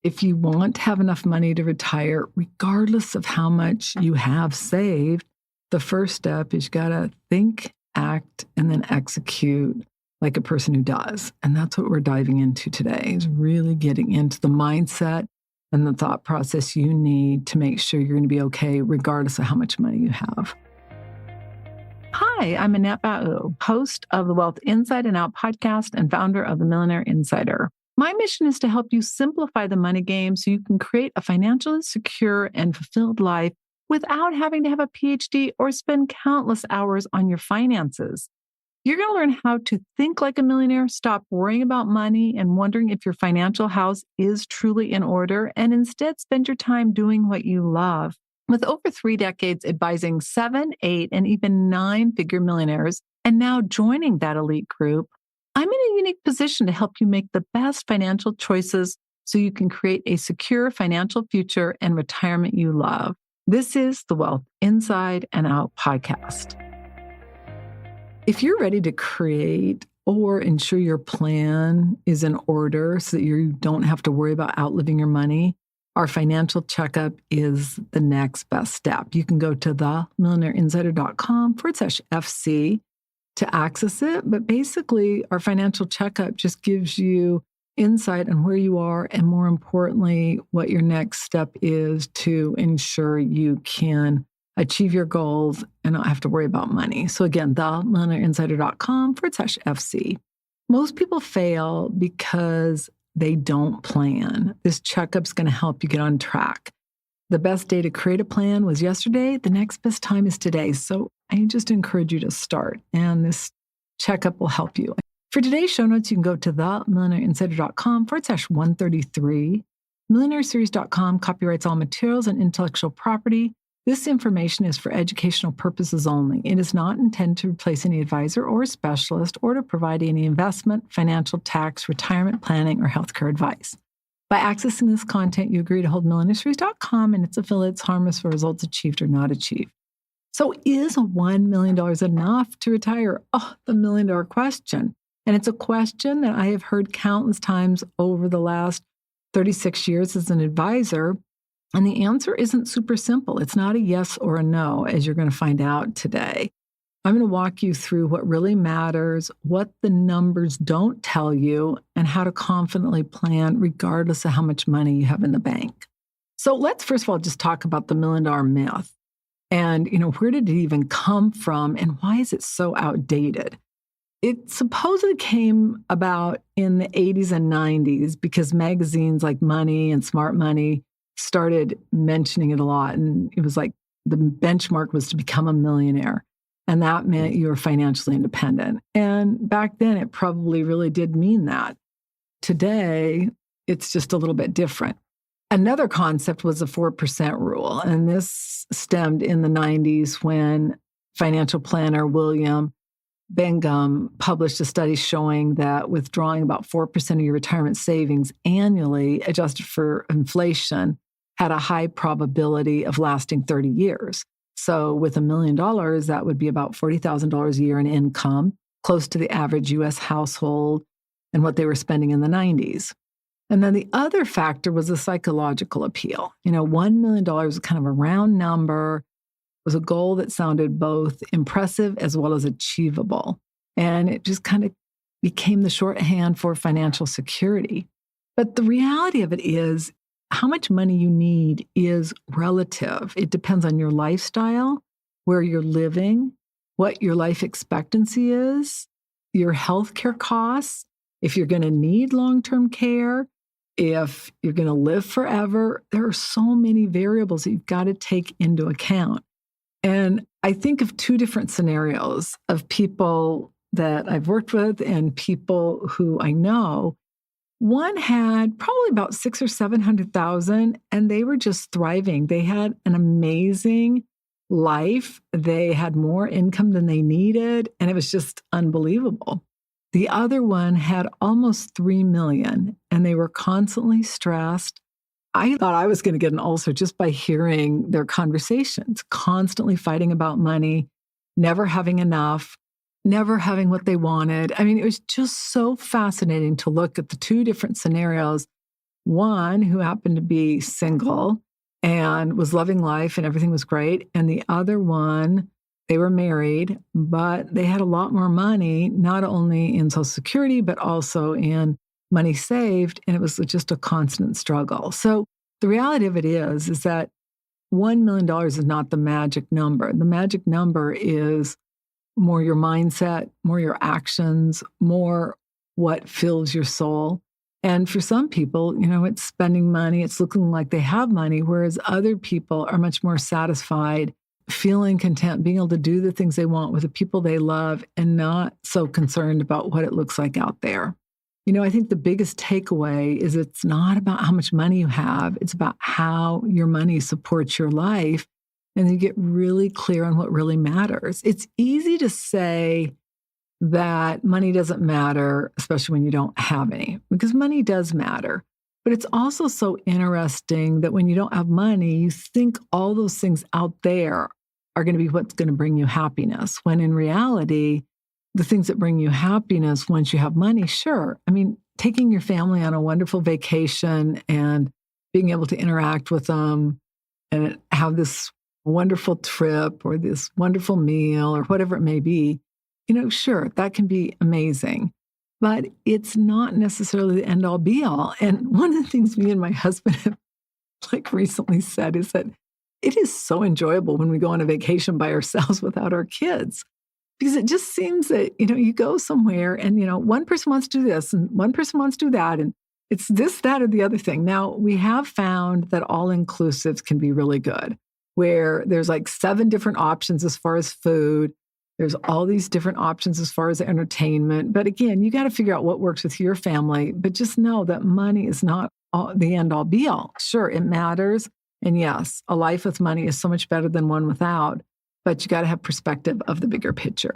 If you want to have enough money to retire, regardless of how much you have saved, the first step is you got to think, act, and then execute like a person who does. And that's what we're diving into today, is really getting into the mindset and the thought process you need to make sure you're going to be okay, regardless of how much money you have. Hi, I'm Annette Bau, host of the Wealth Inside and Out podcast and founder of the Millionaire Insider. My mission is to help you simplify the money game so you can create a financially secure and fulfilled life without having to have a PhD or spend countless hours on your finances. You're going to learn how to think like a millionaire, stop worrying about money and wondering if your financial house is truly in order, and instead spend your time doing what you love. With over 3 decades advising 7, 8, and even 9-figure millionaires, and now joining that elite group, I'm in a unique position to help you make the best financial choices so you can create a secure financial future and retirement you love. This is the Wealth Inside and Out podcast. If you're ready to create or ensure your plan is in order so that you don't have to worry about outliving your money, our financial checkup is the next best step. You can go to themillionaireinsider.com/FC to access it. But basically, our financial checkup just gives you insight on where you are and, more importantly, what your next step is to ensure you can achieve your goals and not have to worry about money. So again, themillionaireinsider.com/FC. Most people fail because they don't plan. This checkup's going to help you get on track. The best day to create a plan was yesterday. The next best time is today. So I just encourage you to start, and this checkup will help you. For today's show notes, you can go to themillionaireinsider.com/133. Millionaireseries.com copyrights all materials and intellectual property. This information is for educational purposes only. It is not intended to replace any advisor or specialist or to provide any investment, financial, tax, retirement planning, or healthcare advice. By accessing this content, you agree to hold millionaireseries.com and its affiliates harmless for results achieved or not achieved. So is $1 million enough to retire? Oh, the $1 million question. And it's a question that I have heard countless times over the last 36 years as an advisor. And the answer isn't super simple. It's not a yes or a no, as you're going to find out today. I'm going to walk you through what really matters, what the numbers don't tell you, and how to confidently plan regardless of how much money you have in the bank. So let's first of all just talk about the $1 million myth. And, where did it even come from and why is it so outdated? It supposedly came about in the 80s and 90s because magazines like Money and Smart Money started mentioning it a lot. And it was like the benchmark was to become a millionaire. And that meant you were financially independent. And back then, it probably really did mean that. Today, it's just a little bit different. Another concept was the 4% rule. And this stemmed in the 90s when financial planner William Bengham published a study showing that withdrawing about 4% of your retirement savings annually, adjusted for inflation, had a high probability of lasting 30 years. So with $1 million, that would be about $40,000 a year in income, close to the average U.S. household and what they were spending in the 90s. And then the other factor was the psychological appeal. $1 million was kind of a round number, was a goal that sounded both impressive as well as achievable. And it just kind of became the shorthand for financial security. But the reality of it is, how much money you need is relative. It depends on your lifestyle, where you're living, what your life expectancy is, your healthcare costs, if you're going to need long-term care, if you're going to live forever. There are so many variables that you've got to take into account. And I think of 2 different scenarios of people that I've worked with and people who I know. One had probably about 600,000 or 700,000, and they were just thriving. They had an amazing life. They had more income than they needed, and it was just unbelievable. The other one had almost 3 million, and they were constantly stressed. I thought I was going to get an ulcer just by hearing their conversations, constantly fighting about money, never having enough, never having what they wanted. I mean, it was just so fascinating to look at the 2 different scenarios one who happened to be single and was loving life and everything was great. And the other one, they were married, but they had a lot more money, not only in Social Security, but also in money saved. And it was just a constant struggle. So the reality of it is that $1 million is not the magic number. The magic number is more your mindset, more your actions, more what fills your soul. And for some people, it's spending money, it's looking like they have money, whereas other people are much more satisfied, feeling content, being able to do the things they want with the people they love and not so concerned about what it looks like out there. I think the biggest takeaway is it's not about how much money you have, it's about how your money supports your life. And you get really clear on what really matters. It's easy to say that money doesn't matter, especially when you don't have any, because money does matter. But it's also so interesting that when you don't have money, you think all those things out there are going to be what's going to bring you happiness, when in reality, the things that bring you happiness once you have money, sure. I mean, taking your family on a wonderful vacation and being able to interact with them and have this wonderful trip or this wonderful meal or whatever it may be, sure, that can be amazing, but it's not necessarily the end all be all. And one of the things me and my husband have recently said is that it is so enjoyable when we go on a vacation by ourselves without our kids, because it just seems that, you go somewhere and, one person wants to do this and one person wants to do that. And it's this, that, or the other thing. Now, we have found that all-inclusives can be really good, where there's 7 different options as far as food. There's all these different options as far as entertainment. But again, you got to figure out what works with your family. But just know that money is not the end all be all. Sure, it matters. And yes, a life with money is so much better than one without. But you got to have perspective of the bigger picture.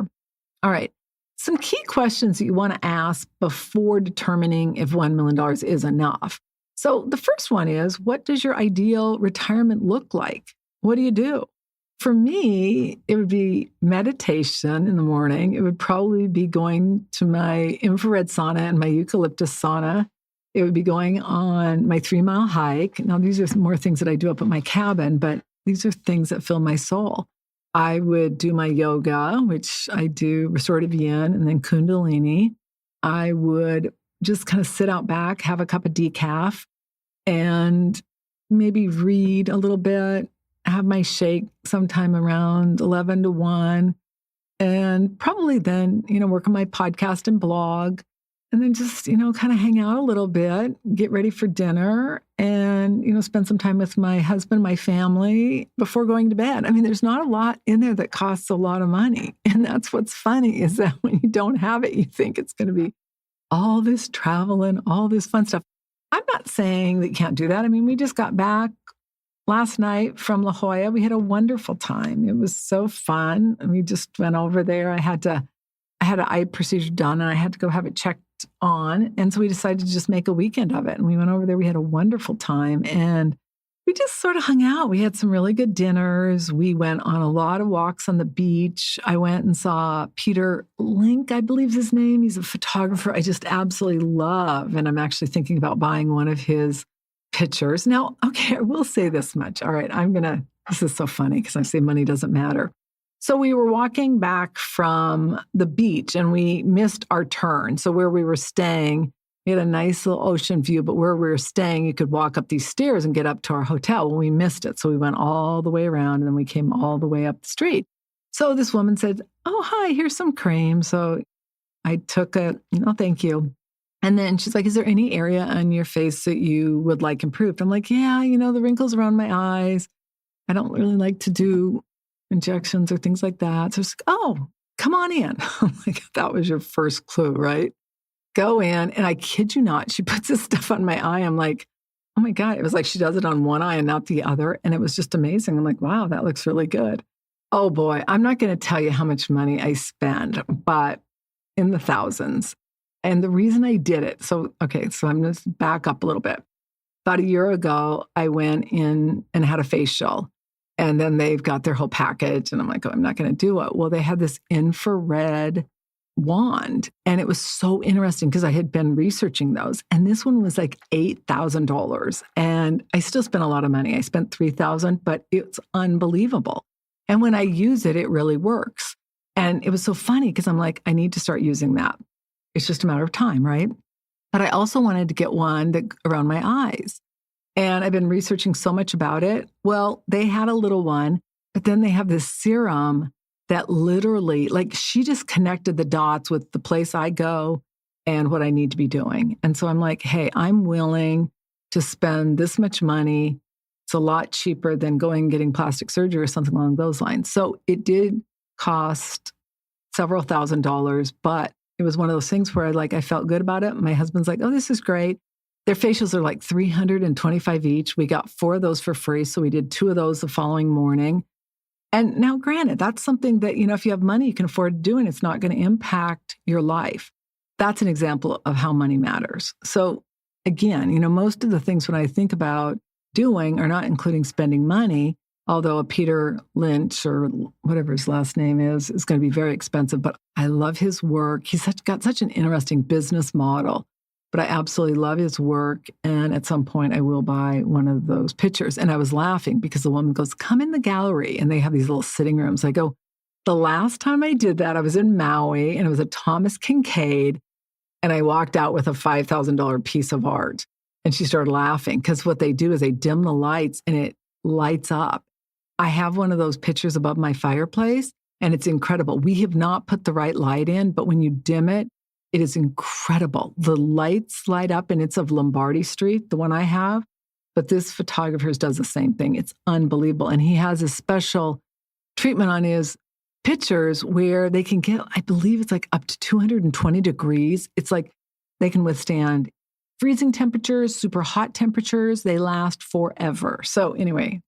All right. Some key questions that you want to ask before determining if $1 million is enough. So the first one is, what does your ideal retirement look like? What do you do? For me, it would be meditation in the morning. It would probably be going to my infrared sauna and my eucalyptus sauna. It would be going on my 3-mile hike. Now, these are more things that I do up at my cabin, but these are things that fill my soul. I would do my yoga, which I do restorative yin and then kundalini. I would just kind of sit out back, have a cup of decaf, and maybe read a little bit, have my shake sometime around 11 to 1, and probably then, work on my podcast and blog, and then just, kind of hang out a little bit, get ready for dinner, and, spend some time with my husband, my family before going to bed. I mean, there's not a lot in there that costs a lot of money. And that's what's funny, is that when you don't have it, you think it's going to be all this travel and all this fun stuff. I'm not saying that you can't do that. I mean, we just got back last night from La Jolla. We had a wonderful time. It was so fun. And we just went over there. I had an eye procedure done and I had to go have it checked on. And so we decided to just make a weekend of it. And we went over there. We had a wonderful time and we just sort of hung out. We had some really good dinners. We went on a lot of walks on the beach. I went and saw Peter Link, I believe is his name. He's a photographer I just absolutely love. And I'm actually thinking about buying one of his pictures. Now, okay, I will say this much. All right, this is so funny because I say money doesn't matter. So we were walking back from the beach and we missed our turn. So where we were staying, we had a nice little ocean view, but where we were staying, you could walk up these stairs and get up to our hotel. Well, we missed it. So we went all the way around and then we came all the way up the street. So this woman said, "Oh, hi, here's some cream." So I took it, thank you. And then she's like, "Is there any area on your face that you would like improved?" I'm like, "Yeah, the wrinkles around my eyes. I don't really like to do injections or things like that." So it's like, "Oh, come on in." I'm like, that was your first clue, right? Go in. And I kid you not, she puts this stuff on my eye. I'm like, oh my God. It was like she does it on one eye and not the other. And it was just amazing. I'm like, wow, that looks really good. Oh boy, I'm not going to tell you how much money I spend, but in the thousands. And the reason I did it, so I'm going to back up a little bit. About a year ago, I went in and had a facial. And then they've got their whole package. And I'm like, oh, I'm not going to do it. Well, they had this infrared wand. And it was so interesting because I had been researching those. And this one was like $8,000. And I still spent a lot of money. I spent $3,000, but it's unbelievable. And when I use it, it really works. And it was so funny because I'm like, I need to start using that. It's just a matter of time, right? But I also wanted to get one that around my eyes. And I've been researching so much about it. Well, they had a little one, but then they have this serum that literally, like, she just connected the dots with the place I go and what I need to be doing. And so I'm like, hey, I'm willing to spend this much money. It's a lot cheaper than going and getting plastic surgery or something along those lines. So it did cost several $1,000s, but it was one of those things where I felt good about it. My husband's like, oh, this is great. Their facials are like $325 each. We got 4 of those for free. So we did 2 of those the following morning. And now, granted, that's something that, if you have money, you can afford to do, and it's not going to impact your life. That's an example of how money matters. So again, most of the things when I think about doing are not including spending money, although a Peter Lynch or whatever his last name is going to be very expensive. But I love his work. He's got such an interesting business model. But I absolutely love his work. And at some point, I will buy one of those pictures. And I was laughing because the woman goes, come in the gallery. And they have these little sitting rooms. I go, the last time I did that, I was in Maui, and it was a Thomas Kincaid. And I walked out with a $5,000 piece of art. And she started laughing because what they do is they dim the lights and it lights up. I have one of those pictures above my fireplace, and it's incredible. We have not put the right light in, but when you dim it, it is incredible. The lights light up, and it's of Lombardy Street, the one I have. But this photographer does the same thing. It's unbelievable. And he has a special treatment on his pictures where they can get, I believe it's like up to 220 degrees. It's like they can withstand freezing temperatures, super hot temperatures. They last forever. So anyway,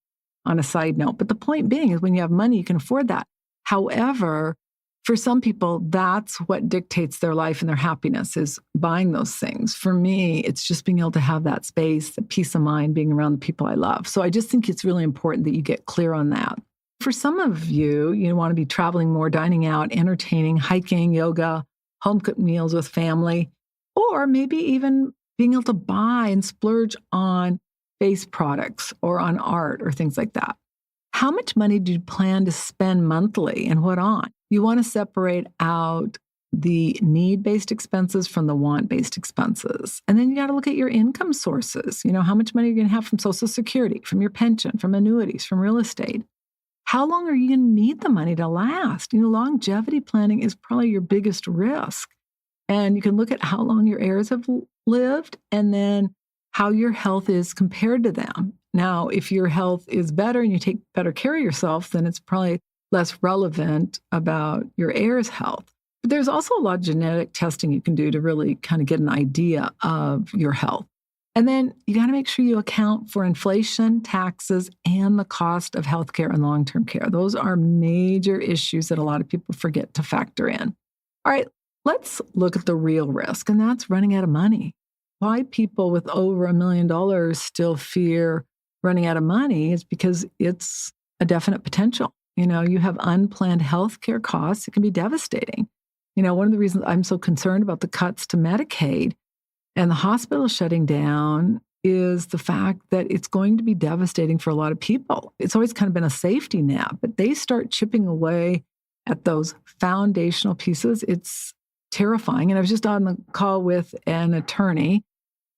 on a side note, but the point being is when you have money, you can afford that. However, for some people, that's what dictates their life and their happiness is buying those things. For me, it's just being able to have that space, the peace of mind, being around the people I love. So I just think it's really important that you get clear on that. For some of you, you want to be traveling more, dining out, entertaining, hiking, yoga, home-cooked meals with family, or maybe even being able to buy and splurge on face products or on art or things like that. How much money do you plan to spend monthly and what on? You want to separate out the need-based expenses from the want-based expenses. And then you got to look at your income sources. How much money you're going to have from Social Security, from your pension, from annuities, from real estate. How long are you going to need the money to last? Longevity planning is probably your biggest risk. And you can look at how long your heirs have lived and then how your health is compared to them. Now, if your health is better and you take better care of yourself, then it's probably less relevant about your heirs' health. But there's also a lot of genetic testing you can do to really kind of get an idea of your health. And then you got to make sure you account for inflation, taxes, and the cost of healthcare and long-term care. Those are major issues that a lot of people forget to factor in. All right, let's look at the real risk, and that's running out of money. Why people with over $1 million still fear running out of money is because it's a definite potential. You have unplanned healthcare costs. It can be devastating. One of the reasons I'm so concerned about the cuts to Medicaid and the hospital shutting down is the fact that it's going to be devastating for a lot of people. It's always kind of been a safety net, but they start chipping away at those foundational pieces. It's terrifying. And I was just on the call with an attorney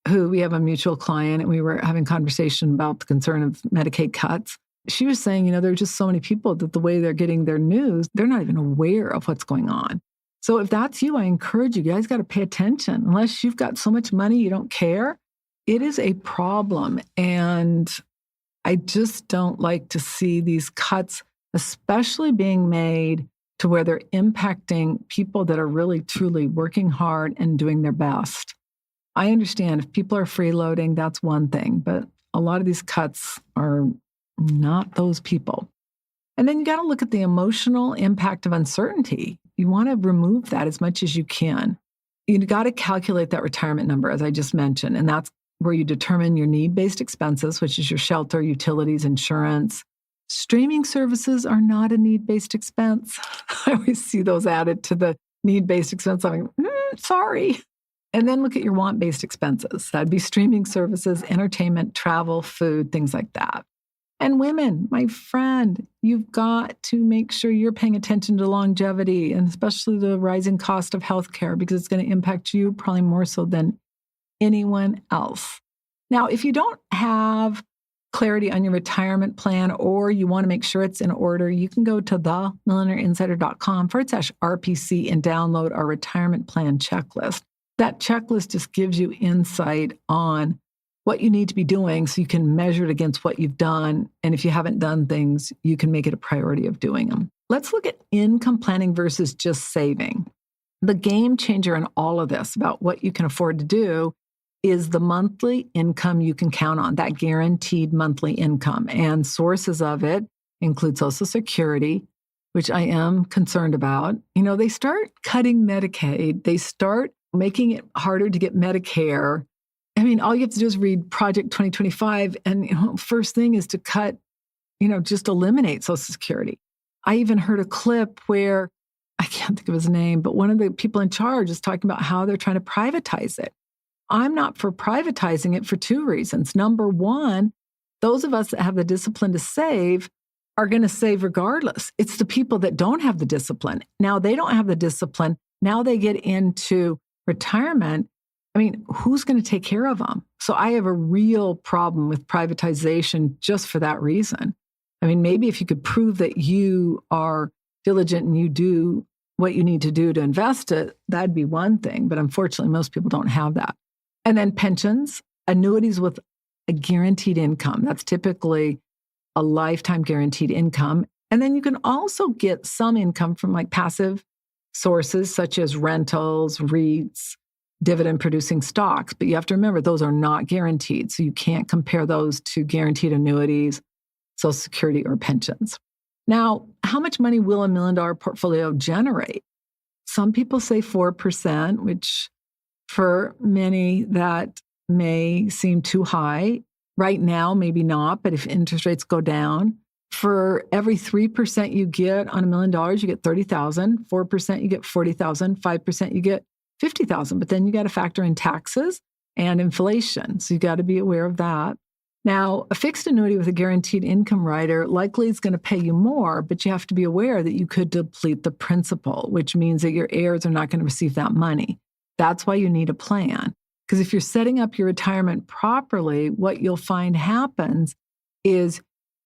who we have a mutual client, and we were having a conversation about the concern of Medicaid cuts. She was saying, there are just so many people that the way they're getting their news, they're not even aware of what's going on. So if that's you, I encourage you guys got to pay attention. Unless you've got so much money, you don't care. It is a problem. And I just don't like to see these cuts, especially being made to where they're impacting people that are really, truly working hard and doing their best. I understand if people are freeloading, that's one thing, but a lot of these cuts are not those people. And then you got to look at the emotional impact of uncertainty. You want to remove that as much as you can. You got to calculate that retirement number, as I just mentioned, and that's where you determine your need-based expenses, which is your shelter, utilities, insurance. Streaming services are not a need-based expense. I always see those added to the need-based expense. I'm like, sorry. And then look at your want-based expenses. That'd be streaming services, entertainment, travel, food, things like that. And women, my friend, you've got to make sure you're paying attention to longevity and especially the rising cost of healthcare because it's going to impact you probably more so than anyone else. Now, if you don't have clarity on your retirement plan or you want to make sure it's in order, you can go to themillionaireinsider.com/RPC and download our retirement plan checklist. That checklist just gives you insight on what you need to be doing so you can measure it against what you've done. And if you haven't done things, you can make it a priority of doing them. Let's look at income planning versus just saving. The game changer in all of this about what you can afford to do is the monthly income you can count on, that guaranteed monthly income. And sources of it include Social Security, which I am concerned about. They start cutting Medicaid. They start making it harder to get Medicare. I mean, all you have to do is read Project 2025. And first thing is to cut, just eliminate Social Security. I even heard a clip where, I can't think of his name, but one of the people in charge is talking about how they're trying to privatize it. I'm not for privatizing it for two reasons. Number one, those of us that have the discipline to save are going to save regardless. It's the people that don't have the discipline. Now they don't have the discipline. Now they get into retirement. I mean, who's going to take care of them? So I have a real problem with privatization just for that reason. I mean, maybe if you could prove that you are diligent and you do what you need to do to invest it, that'd be one thing. But unfortunately, most people don't have that. And then pensions, annuities with a guaranteed income. That's typically a lifetime guaranteed income. And then you can also get some income from like passive sources such as rentals, REITs, dividend producing stocks. But you have to remember, those are not guaranteed. So you can't compare those to guaranteed annuities, Social Security, or pensions. Now, how much money will $1 million portfolio generate? Some people say 4%, which for many that may seem too high. Right now, maybe not, but if interest rates go down, for every 3% you get on $1 million, you get $30,000, 4% you get $40,000, 5% you get $50,000. But then you got to factor in taxes and inflation. So you got to be aware of that. Now, a fixed annuity with a guaranteed income rider likely is going to pay you more, but you have to be aware that you could deplete the principal, which means that your heirs are not going to receive that money. That's why you need a plan. Because if you're setting up your retirement properly, what you'll find happens is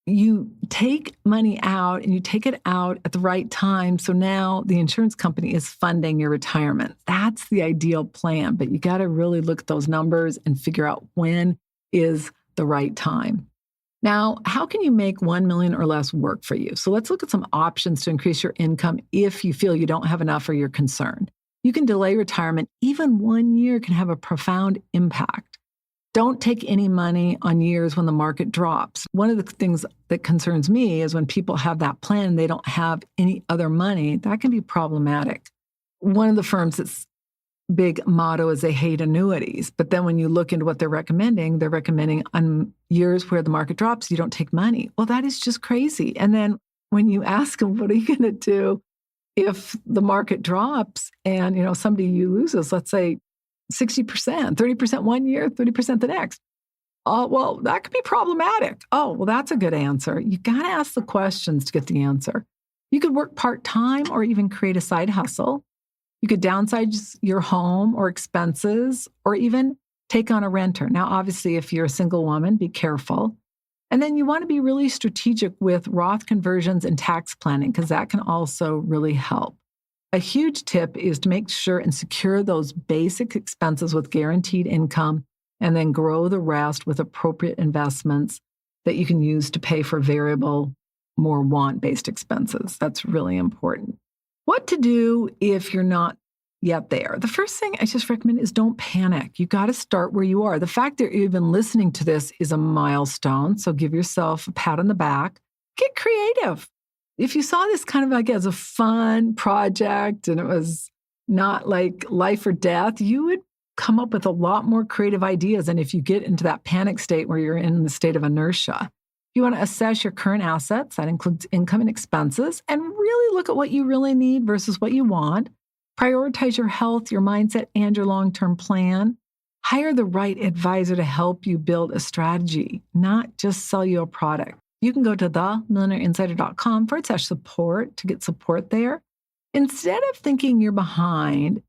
you take money out and you take it out at the right time. So now the insurance company is funding your retirement. That's the ideal plan, but you got to really look at those numbers and figure out when is the right time. Now, how can you make 1 million or less work for you? So let's look at some options to increase your income if you feel you don't have enough or you're concerned. You can delay retirement. Even 1 year can have a profound impact. Don't take any money on years when the market drops. One of the things that concerns me is when people have that plan and they don't have any other money, that can be problematic. One of the firms that's big motto is they hate annuities. But then when you look into what they're recommending on years where the market drops, you don't take money. Well, that is just crazy. And then when you ask them, what are you going to do if the market drops and, somebody you loses, let's say 60%, 30% 1 year, 30% the next? Oh, well, that could be problematic. Oh, well, that's a good answer. You got to ask the questions to get the answer. You could work part-time or even create a side hustle. You could downsize your home or expenses, or even take on a renter. Now, obviously, if you're a single woman, be careful. And then you want to be really strategic with Roth conversions and tax planning, because that can also really help. A huge tip is to make sure and secure those basic expenses with guaranteed income, and then grow the rest with appropriate investments that you can use to pay for variable, more want-based expenses. That's really important. What to do if you're not yet there? The first thing I just recommend is don't panic. You got to start where you are. The fact that you're even listening to this is a milestone. So give yourself a pat on the back. Get creative. If you saw this kind of like as a fun project and it was not like life or death, you would come up with a lot more creative ideas. And if you get into that panic state where you're in the state of inertia, you want to assess your current assets. That includes income and expenses, and really look at what you really need versus what you want. Prioritize your health, your mindset, and your long-term plan. Hire the right advisor to help you build a strategy, not just sell you a product. You can go to themillionaireinsider.com/support to get support there. Instead of thinking you're behind,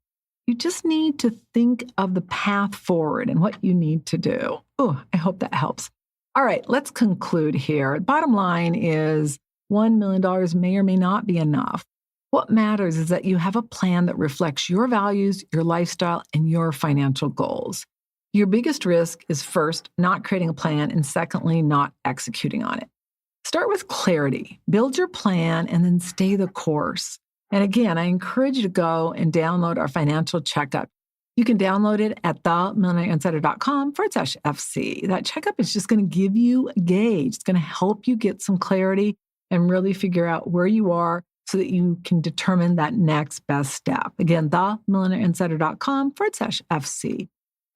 you just need to think of the path forward and what you need to do. Oh, I hope that helps. All right, let's conclude here. Bottom line is $1 million may or may not be enough. What matters is that you have a plan that reflects your values, your lifestyle, and your financial goals. Your biggest risk is first, not creating a plan, and secondly, not executing on it. Start with clarity, build your plan, and then stay the course. And again, I encourage you to go and download our financial checkup. You can download it at themillionaireinsider.com/FC. That checkup is just going to give you a gauge. It's going to help you get some clarity and really figure out where you are so that you can determine that next best step. Again, themillionaireinsider.com/FC.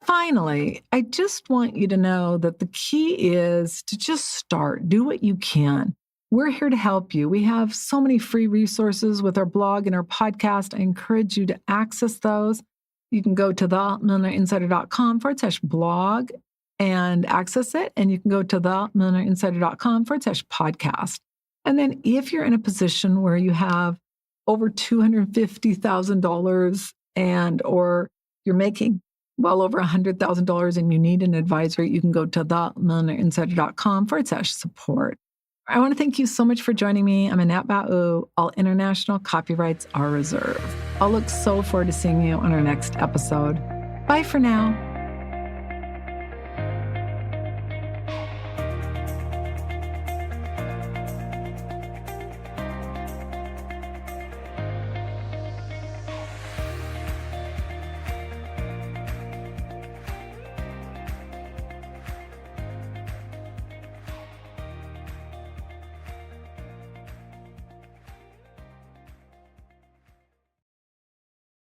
Finally, I just want you to know that the key is to just start. Do what you can. We're here to help you. We have so many free resources with our blog and our podcast. I encourage you to access those. You can go to themillionaireinsider.com/blog and access it. And you can go to themillionaireinsider.com/podcast. And then if you're in a position where you have over $250,000 or you're making well over $100,000 and you need an advisor, you can go to themillionaireinsider.com/support. I want to thank you so much for joining me. I'm Annette Ba'u. All international copyrights are reserved. I'll look so forward to seeing you on our next episode. Bye for now.